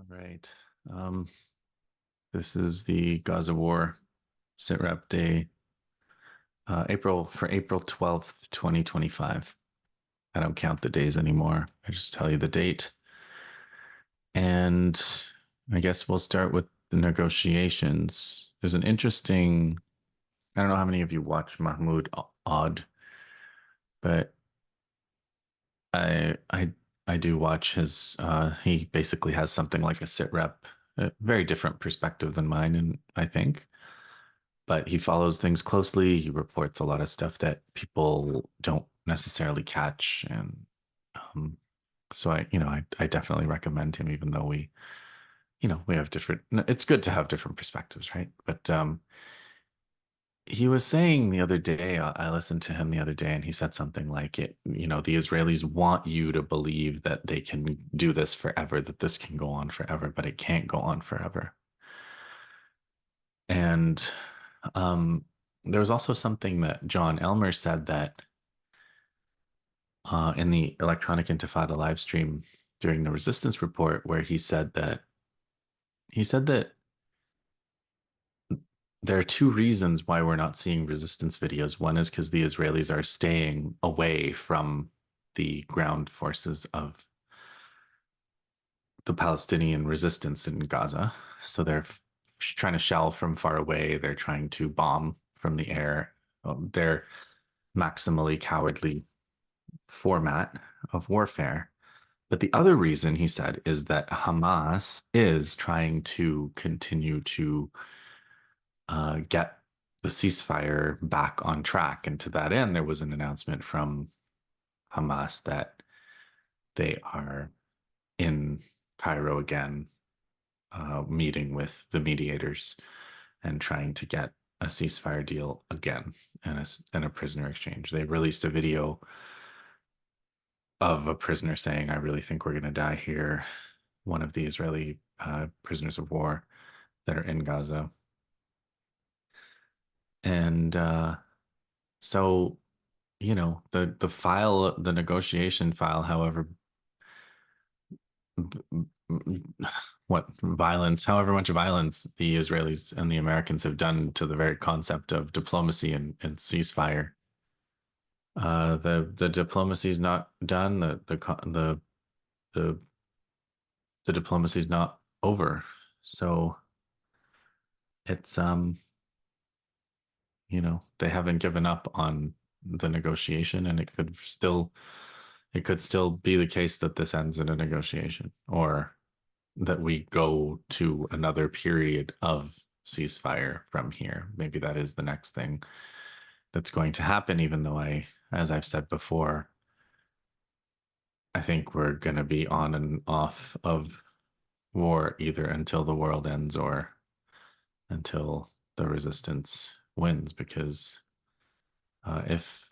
All right. This is the Gaza War SITREP Day, April 12th, 2025. I don't count the days anymore. I just tell you the date. And I guess we'll start with the negotiations. There's an interesting, I don't know how many of you watch Mahmoud Odd, but I do watch his he basically has something like a SITREP, a very different perspective than mine, and I think. But he follows things closely. He reports a lot of stuff that people don't necessarily catch, and so I definitely recommend him, even though we have different. It's good to have different perspectives, right? But he was saying the other day, I listened to him the other day, and he said something like it. The Israelis want you to believe that they can do this forever, that this can go on forever, but it can't go on forever. And there was also something that John Elmer said that in the Electronic Intifada live stream during the Resistance Report, where he said that there are two reasons why we're not seeing resistance videos. One is because the Israelis are staying away from the ground forces of the Palestinian resistance in Gaza. So they're trying to shell from far away. They're trying to bomb from the air. They're maximally cowardly format of warfare. But the other reason, he said, is that Hamas is trying to continue to get the ceasefire back on track. And to that end, there was an announcement from Hamas that they are in Cairo again, meeting with the mediators and trying to get a ceasefire deal again and a prisoner exchange. They released a video of a prisoner saying, "I really think we're going to die here." One of the Israeli prisoners of war that are in Gaza. And so, the negotiation file, however, however much violence the Israelis and the Americans have done to the very concept of diplomacy and ceasefire, the diplomacy is not done. The the diplomacy is not over. So it's they haven't given up on the negotiation, and it could still be the case that this ends in a negotiation, or that we go to another period of ceasefire from here. Maybe that is the next thing that's going to happen, even though as I've said before, I think we're going to be on and off of war either until the world ends or until the resistance wins, because if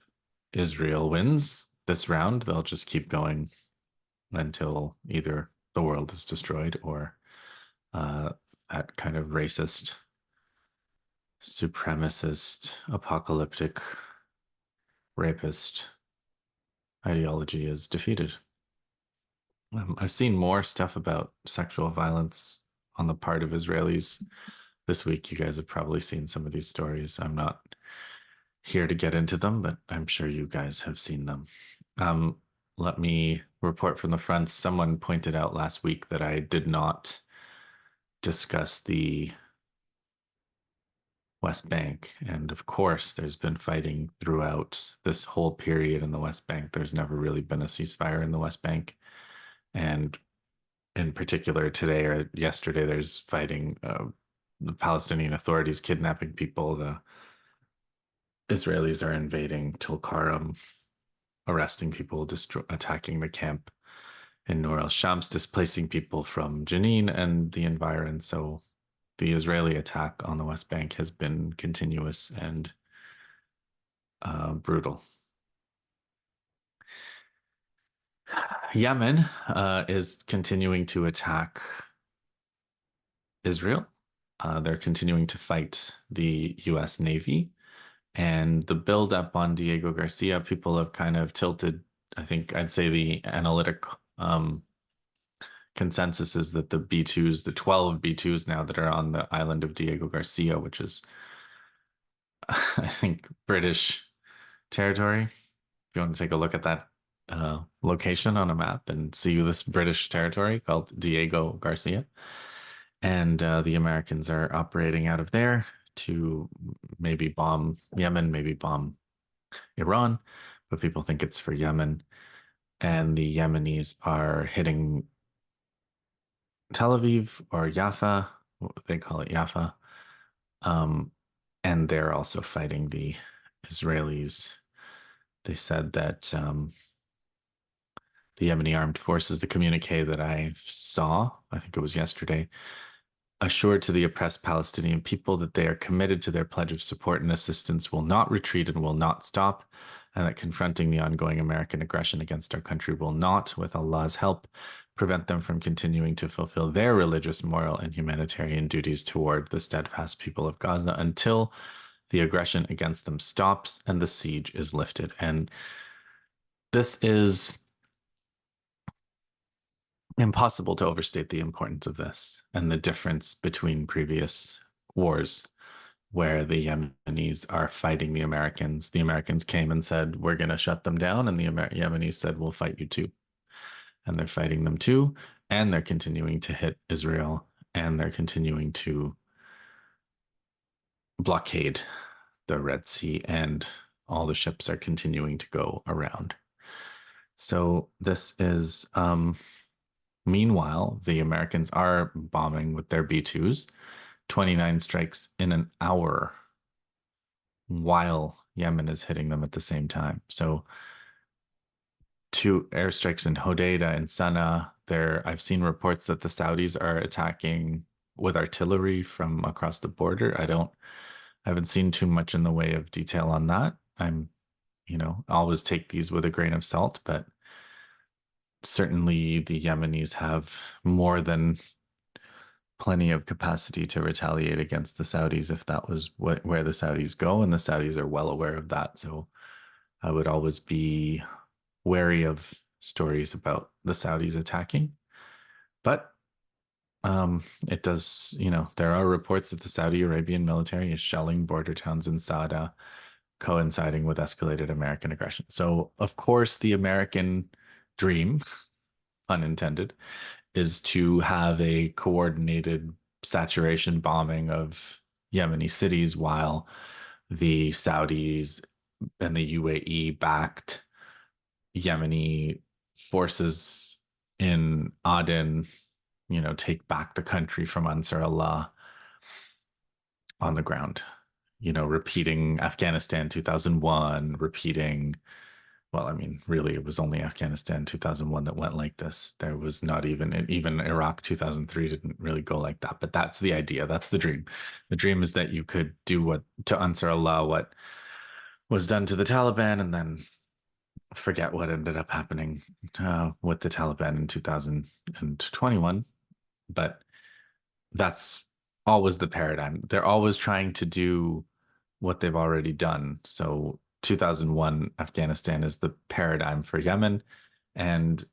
Israel wins this round, they'll just keep going until either the world is destroyed or uh, that kind of racist, supremacist, apocalyptic, rapist ideology is defeated. I've seen more stuff about sexual violence on the part of Israelis this week. You guys have probably seen some of these stories. I'm not here to get into them, but I'm sure you guys have seen them. Um, Let me report from the front. Someone pointed out last week that I did not discuss the West Bank. And of course, there's been fighting throughout this whole period in the West Bank. There's never really been a ceasefire in the West Bank. And in particular, today or yesterday, there's fighting. The Palestinian authorities kidnapping people. The Israelis are invading Tulkarm, arresting people, attacking the camp in Nur al-Shams, displacing people from Jenin and the environs. So the Israeli attack on the West Bank has been continuous and brutal. Yemen is continuing to attack Israel. They're continuing to fight the US Navy. And the buildup on Diego Garcia, people have kind of tilted, I think I'd say, the analytic consensus is that the B2s, the 12 B2s now that are on the island of Diego Garcia, which is, I think, British territory. If you want to take a look at that location on a map and see this British territory called Diego Garcia. And the Americans are operating out of there to maybe bomb Yemen, maybe bomb Iran, but people think it's for Yemen. And the Yemenis are hitting Tel Aviv or Jaffa, they call it Jaffa. Um, and they're also fighting the Israelis. They said that the Yemeni armed forces, the communique that I saw, I think it was yesterday, assured to the oppressed Palestinian people that they are committed to their pledge of support and assistance, will not retreat and will not stop, and that confronting the ongoing American aggression against our country will not, with Allah's help, prevent them from continuing to fulfill their religious, moral, and humanitarian duties toward the steadfast people of Gaza until the aggression against them stops and the siege is lifted. And this is impossible to overstate the importance of this and the difference between previous wars where the Yemenis are fighting the Americans. The Americans came and said, we're going to shut them down. And the Yemenis said, we'll fight you too. And they're fighting them too. And they're continuing to hit Israel. And they're continuing to blockade the Red Sea. And all the ships are continuing to go around. So this is, meanwhile, the Americans are bombing with their B-2s, 29 strikes in an hour while Yemen is hitting them at the same time. So 2 airstrikes in Hodeidah and Sana'a. I've seen reports that the Saudis are attacking with artillery from across the border. I haven't seen too much in the way of detail on that. I'm, always take these with a grain of salt, but certainly the Yemenis have more than plenty of capacity to retaliate against the Saudis if that was where the Saudis go, and the Saudis are well aware of that. So I would always be wary of stories about the Saudis attacking. But it does, there are reports that the Saudi Arabian military is shelling border towns in Sada, coinciding with escalated American aggression. So, of course, the American dream, unintended, is to have a coordinated saturation bombing of Yemeni cities while the Saudis and the UAE backed Yemeni forces in Aden, take back the country from Ansar Allah on the ground, repeating Afghanistan 2001, repeating, well, I mean, really, it was only Afghanistan 2001 that went like this. There was not even Iraq 2003 didn't really go like that. But that's the idea. That's the dream. The dream is that you could do to Ansar Allah what was done to the Taliban, and then forget what ended up happening with the Taliban in 2021. But that's always the paradigm. They're always trying to do what they've already done. So 2001 Afghanistan is the paradigm for Yemen, and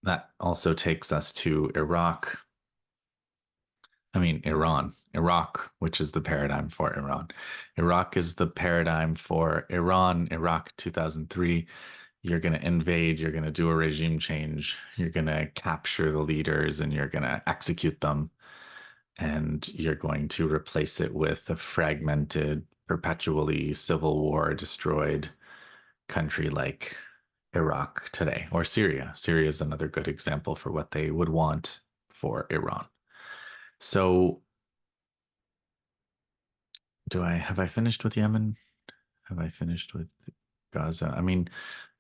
that also takes us to Iraq, which is the paradigm for Iran. Iraq is the paradigm for Iran. Iraq 2003, you're going to invade, you're going to do a regime change, you're going to capture the leaders, and you're going to execute them. And you're going to replace it with a fragmented, perpetually civil war destroyed country like Iraq today, or Syria. Syria is another good example for what they would want for Iran. So have I finished with Yemen? Have I finished with Gaza? I mean,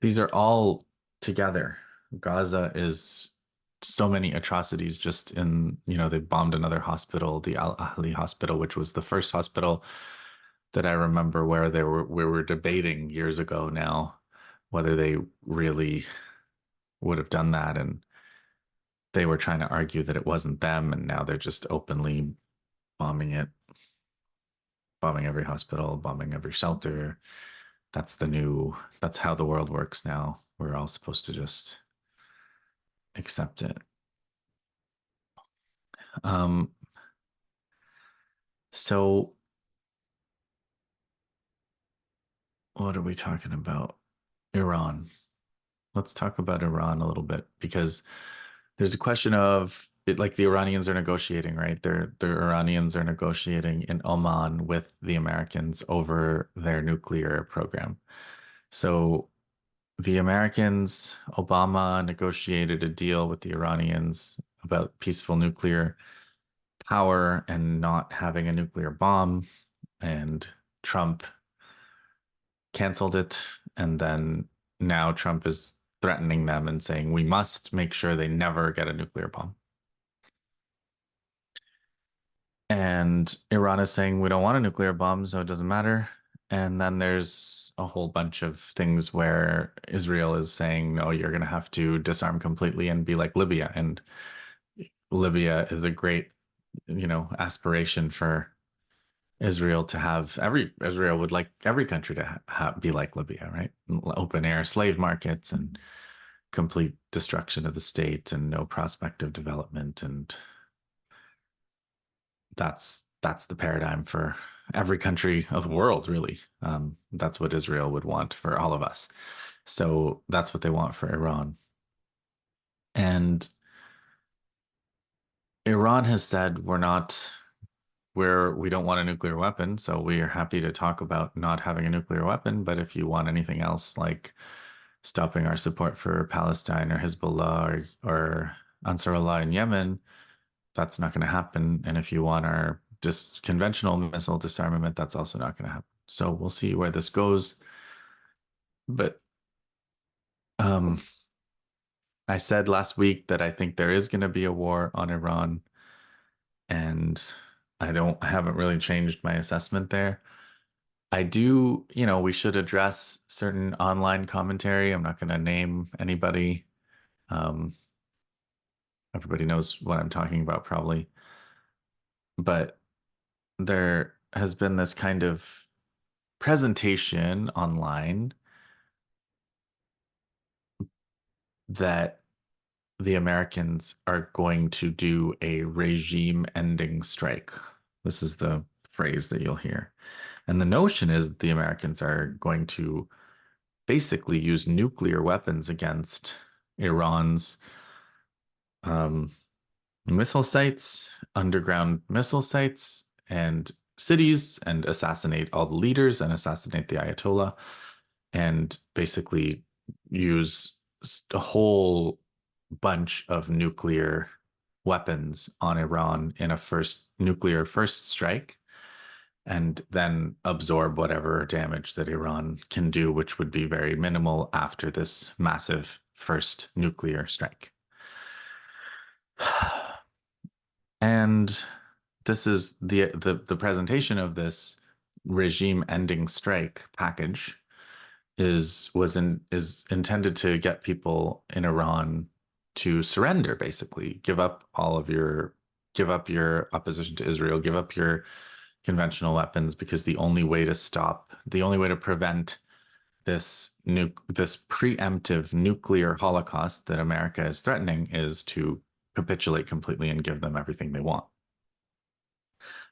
these are all together. Gaza is so many atrocities just in, they bombed another hospital, the Al Ahli hospital, which was the first hospital that I remember where we were debating years ago now whether they really would have done that, and they were trying to argue that it wasn't them, and now they're just openly bombing it, bombing every hospital, bombing every shelter. That's how the world works now. We're all supposed to just accept it. Um, so what are we talking about? Iran. Let's talk about Iran a little bit because there's a question of it, like the Iranians are negotiating, right? The Iranians are negotiating in Oman with the Americans over their nuclear program. So the Americans, Obama negotiated a deal with the Iranians about peaceful nuclear power and not having a nuclear bomb, and Trump canceled it. And then now Trump is threatening them and saying, we must make sure they never get a nuclear bomb. And Iran is saying, we don't want a nuclear bomb, so it doesn't matter. And then there's a whole bunch of things where Israel is saying, no, you're going to have to disarm completely and be like Libya. And Libya is a great, aspiration for Israel to have. Israel would like every country to be like Libya, right? Open air slave markets and complete destruction of the state and no prospect of development. And that's the paradigm for every country of the world, really. That's what Israel would want for all of us. So that's what they want for Iran. And Iran has said we don't want a nuclear weapon, so we are happy to talk about not having a nuclear weapon. But if you want anything else, like stopping our support for Palestine or Hezbollah or Ansarullah in Yemen, that's not going to happen. And if you want our just conventional missile disarmament, that's also not going to happen. So we'll see where this goes. But um, I said last week that I think there is going to be a war on Iran, and I haven't really changed my assessment there. I do, we should address certain online commentary. I'm not going to name anybody. Um, Everybody knows what I'm talking about, probably. But there has been this kind of presentation online that the Americans are going to do a regime ending strike. This is the phrase that you'll hear. And the notion is that the Americans are going to basically use nuclear weapons against Iran's um, missile sites, underground missile sites, and cities, and assassinate all the leaders and assassinate the Ayatollah, and basically use a whole bunch of nuclear weapons on Iran in a first nuclear first strike, and then absorb whatever damage that Iran can do, which would be very minimal after this massive first nuclear strike. And this is the presentation of this regime ending strike package is intended to get people in Iran to surrender, basically give up your opposition to Israel, give up your conventional weapons, because the only way to prevent this preemptive nuclear holocaust that America is threatening is to capitulate completely and give them everything they want.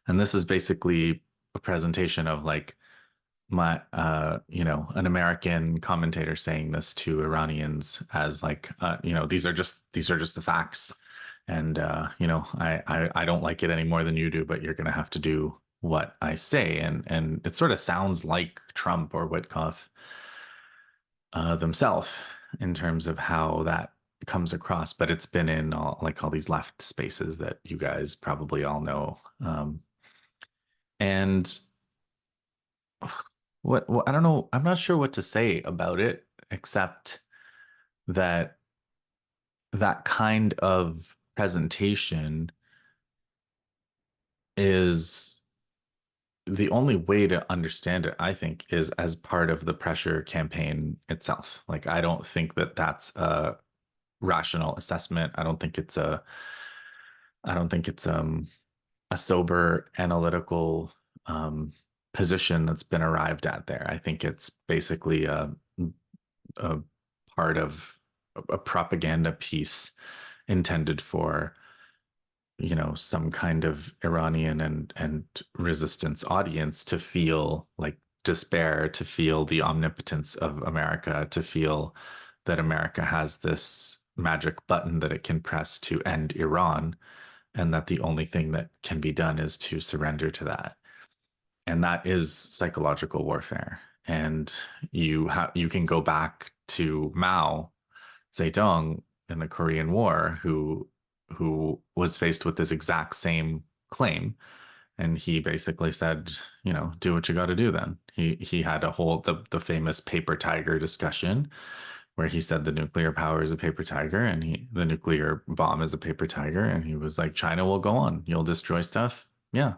And this is basically a presentation of like an American commentator saying this to Iranians as like, these are just the facts. And, I don't like it any more than you do, but you're going to have to do what I say. And it sort of sounds like Trump or Witkoff themselves in terms of how that comes across, but it's been in all these left spaces that you guys probably all know. And what I don't know, I'm not sure what to say about it, except that that kind of presentation is the only way to understand it, I think, is as part of the pressure campaign itself. Like, I don't think that that's a rational assessment. I don't think it's a sober analytical um, position that's been arrived at there. I think it's basically a part of a propaganda piece intended for some kind of Iranian and resistance audience to feel like despair, to feel the omnipotence of America, to feel that America has this magic button that it can press to end Iran, and that the only thing that can be done is to surrender to that. And that is psychological warfare. And you can go back to Mao Zedong in the Korean War, who was faced with this exact same claim, and he basically said, do what you got to do. Then he had a whole the famous paper tiger discussion where he said the nuclear power is a paper tiger, and the nuclear bomb is a paper tiger, and he was like, China will go on, you'll destroy stuff, yeah.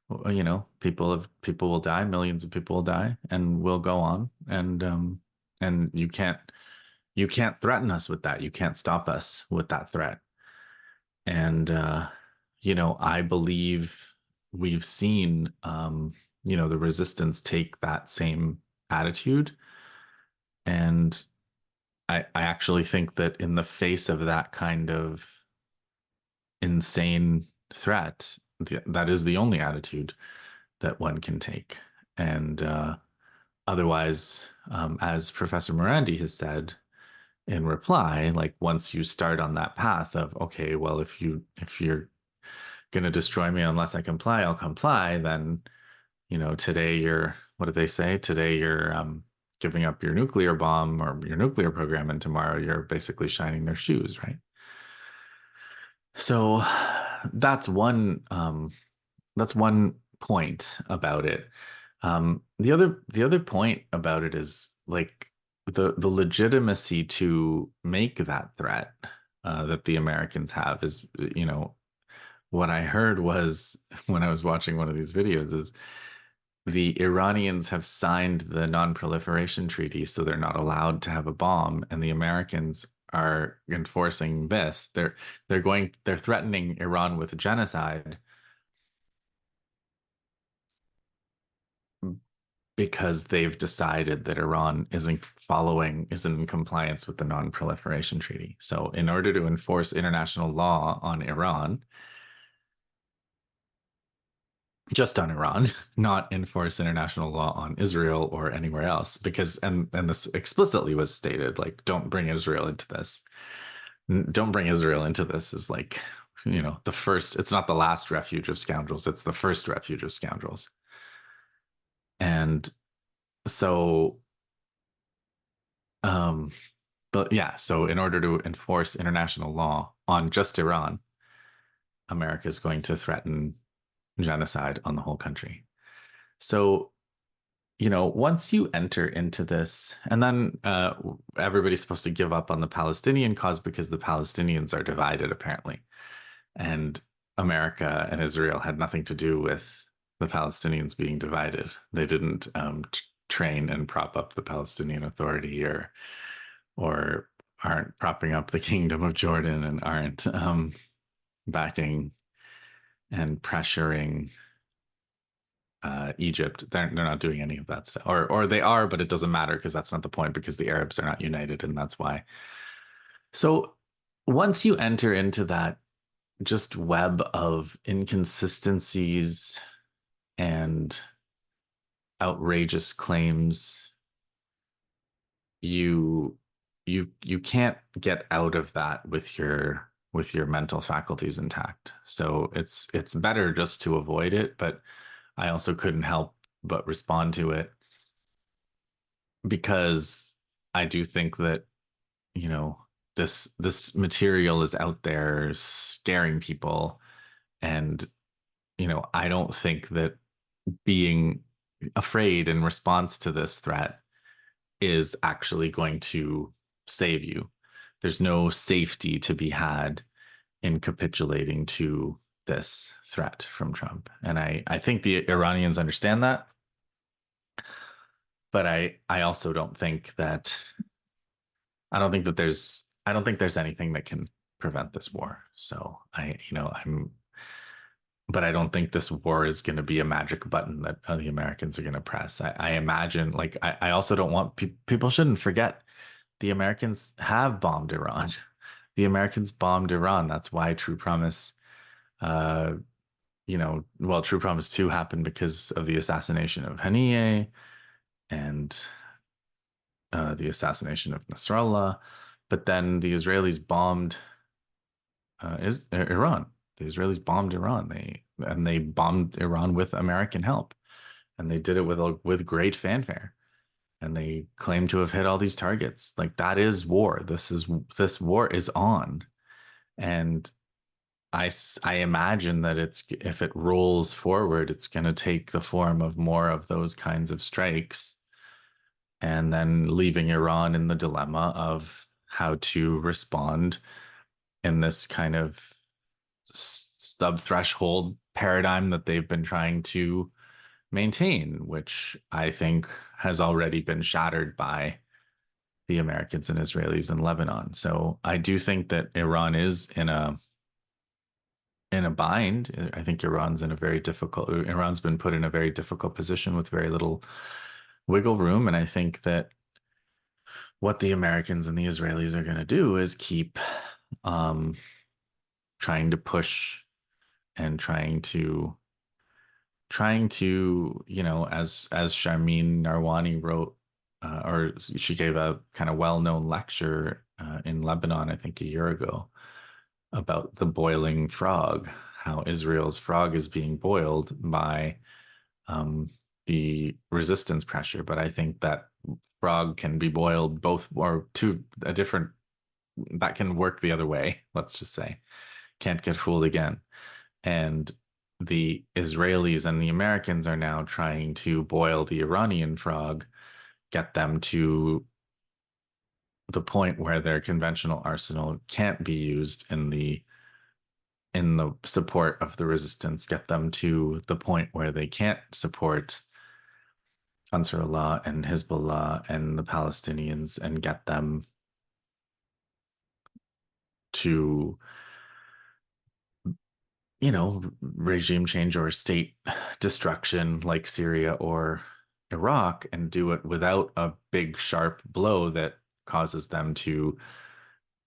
Well, people will die, millions of people will die, and we'll go on, and you can't threaten us with that. You can't stop us with that threat. And I believe we've seen the resistance take that same attitude. And I actually think that in the face of that kind of insane threat, that is the only attitude that one can take. And otherwise, as Professor Morandi has said in reply, like once you start on that path of, okay, well, if you're going to destroy me unless I comply, I'll comply, then today you're, what do they say, today you're giving up your nuclear bomb or your nuclear program, and tomorrow you're basically shining their shoes, right? So that's one point about it. The other point about it is like the legitimacy to make that threat that the Americans have is, what I heard was when I was watching one of these videos is the Iranians have signed the non-proliferation treaty, so they're not allowed to have a bomb, and the Americans are enforcing this. They're threatening Iran with genocide because they've decided that Iran isn't in compliance with the non-proliferation treaty. So in order to enforce international law on Iran, just on Iran, not enforce international law on Israel or anywhere else, because and this explicitly was stated, like, don't bring Israel into this. Don't bring Israel into this is like, the first, it's not the last refuge of scoundrels, it's the first refuge of scoundrels. And so but yeah, so in order to enforce international law on just Iran, America is going to threaten genocide on the whole country. So, once you enter into this, and then everybody's supposed to give up on the Palestinian cause because the Palestinians are divided, apparently. And America and Israel had nothing to do with the Palestinians being divided. They didn't train and prop up the Palestinian Authority, or aren't propping up the Kingdom of Jordan, and aren't backing and pressuring Egypt. They're not doing any of that stuff, or they are, but it doesn't matter because that's not the point, because the Arabs are not united, and that's why. So once you enter into that just web of inconsistencies and outrageous claims, you can't get out of that with your mental faculties intact. So it's better just to avoid it, but I also couldn't help but respond to it, because I do think that, this material is out there scaring people. And, I don't think that being afraid in response to this threat is actually going to save you. There's no safety to be had in capitulating to this threat from Trump. And I think the Iranians understand that. But I also don't think that I don't think there's anything that can prevent this war. So but I don't think this war is going to be a magic button that the Americans are going to press. I imagine, like, I also don't want people shouldn't forget the Americans have bombed Iran. The Americans bombed Iran. That's why True Promise Uh, well, True Promise 2 happened because of the assassination of Haniyeh and the assassination of Nasrallah. But then the Israelis bombed Iran. The Israelis bombed Iran. They bombed Iran with American help, and they did it with great fanfare. And they claim to have hit all these targets. Like that is war. This war is on, and I imagine that if it rolls forward, it's going to take the form of more of those kinds of strikes, and then leaving Iran in the dilemma of how to respond in this kind of sub-threshold paradigm that they've been trying to maintain, which I think has already been shattered by the Americans and Israelis in Lebanon. So I do think that Iran is in a bind. I think Iran's been put in a very difficult position with very little wiggle room. And I think that what the Americans and the Israelis are going to do is keep um, trying to push and trying to, as Sharmin Narwani wrote, or she gave a kind of well-known lecture in Lebanon, I think a year ago, about the boiling frog, how Israel's frog is being boiled by um, the resistance pressure. But I think that frog can be boiled both or to a different, that can work the other way, let's just say. Can't get fooled again. And the Israelis and the Americans are now trying to boil the Iranian frog, get them to the point where their conventional arsenal can't be used in the support of the resistance, get them to the point where they can't support Ansarullah and Hezbollah and the Palestinians, and get them to, regime change or state destruction like Syria or Iraq, and do it without a big sharp blow that causes them to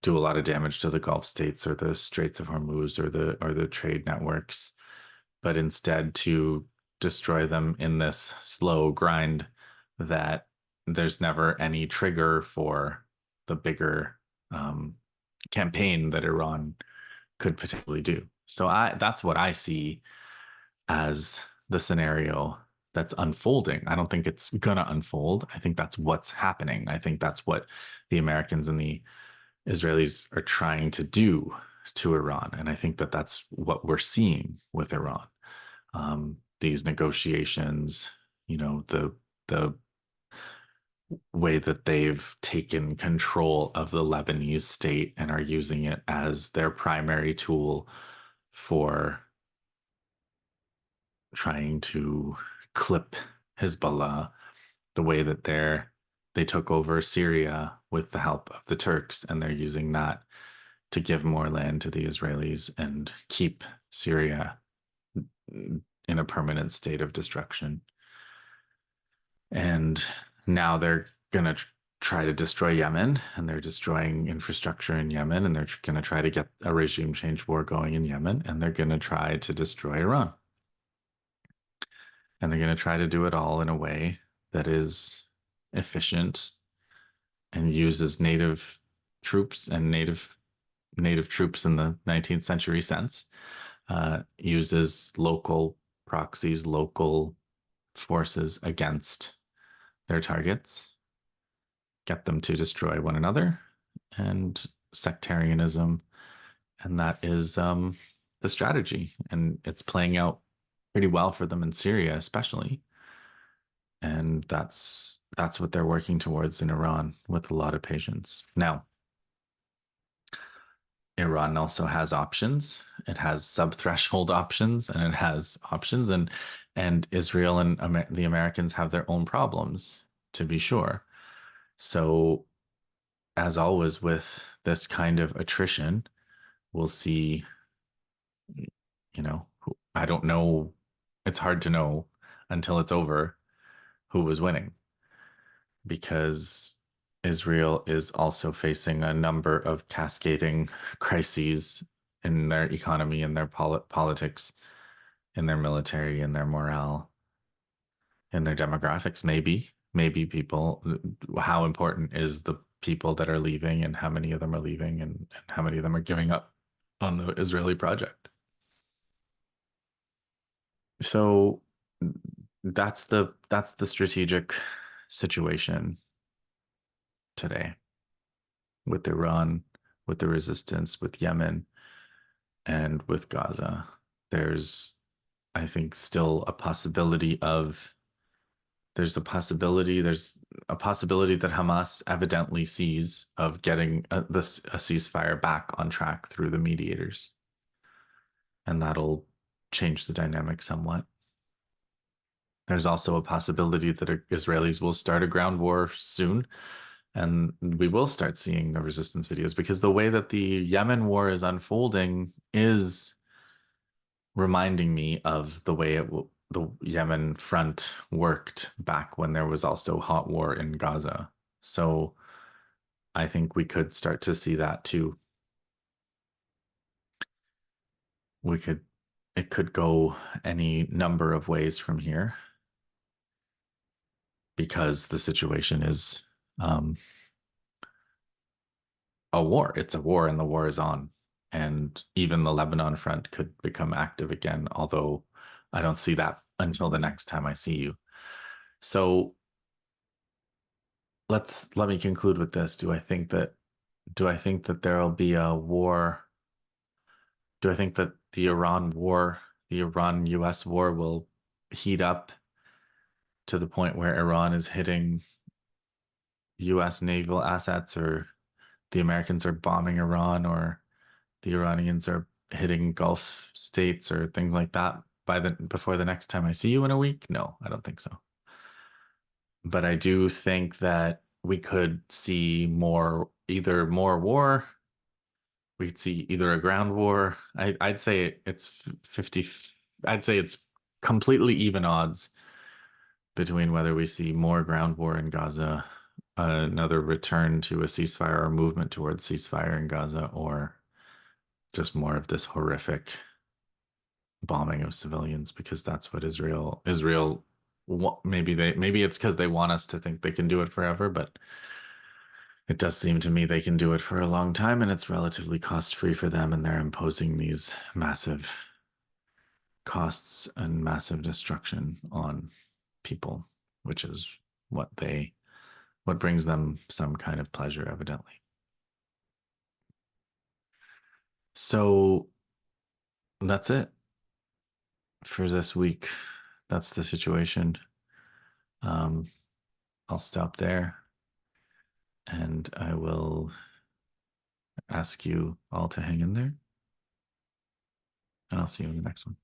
do a lot of damage to the Gulf states or the Straits of Hormuz or the trade networks, but instead to destroy them in this slow grind that there's never any trigger for the bigger campaign that Iran could potentially do. So that's what I see as the scenario that's unfolding. I don't think it's gonna unfold. I think that's what's happening. I think that's what the Americans and the Israelis are trying to do to Iran, and I think that that's what we're seeing with Iran. These negotiations, the way that they've taken control of the Lebanese state and are using it as their primary tool for trying to clip Hezbollah, the way that they took over Syria with the help of the Turks, and they're using that to give more land to the Israelis and keep Syria in a permanent state of destruction. And now they're going to try to destroy Yemen, and they're destroying infrastructure in Yemen, and they're going to try to get a regime change war going in Yemen, and they're going to try to destroy Iran. And they're going to try to do it all in a way that is efficient and uses native troops and native troops in the 19th century sense, uses local proxies, local forces against their targets, get them to destroy one another, and sectarianism. And that is the strategy. And it's playing out pretty well for them in Syria, especially. And that's what they're working towards in Iran with a lot of patience. Now, Iran also has options. It has sub-threshold options, and it has options, and Israel and the Americans have their own problems, to be sure. So, as always with this kind of attrition, we'll see, I don't know. It's hard to know until it's over who was winning, because Israel is also facing a number of cascading crises in their economy, in their politics, in their military, in their morale, in their demographics. Maybe people, how important is the people that are leaving and how many of them are leaving and how many of them are giving up on the Israeli project. So that's the strategic situation today with Iran, with the resistance, with Yemen, and with Gaza. There's, I think, still a possibility of there's a possibility that Hamas evidently sees of getting a ceasefire back on track through the mediators, and that'll change the dynamic somewhat. There's also a possibility that Israelis will start a ground war soon, and we will start seeing the resistance videos because the way that the Yemen war is unfolding is reminding me of the way the Yemen front worked back when there was also hot war in Gaza. So I think we could start to see that too. We could, it could go any number of ways from here because the situation is a war. It's a war and the war is on. And even the Lebanon front could become active again, although I don't see that until the next time I see you. So let me conclude with this. Do I think that there'll be a war? Do I think that the Iran US war will heat up to the point where Iran is hitting US naval assets, or the Americans are bombing Iran, or the Iranians are hitting Gulf states or things like that before the next time I see you in a week? No, I don't think so. But I do think that we could see either more war. We could see either a ground war. I'd say it's 50. I'd say it's completely even odds between whether we see more ground war in Gaza, another return to a ceasefire or movement towards ceasefire in Gaza, or just more of this horrific bombing of civilians, because that's what Israel maybe it's because they want us to think they can do it forever, but it does seem to me they can do it for a long time and it's relatively cost free for them, and they're imposing these massive costs and massive destruction on people, which is what brings them some kind of pleasure, evidently. So that's it for this week. That's the situation. Um, I'll stop there and I will ask you all to hang in there. And I'll see you in the next one.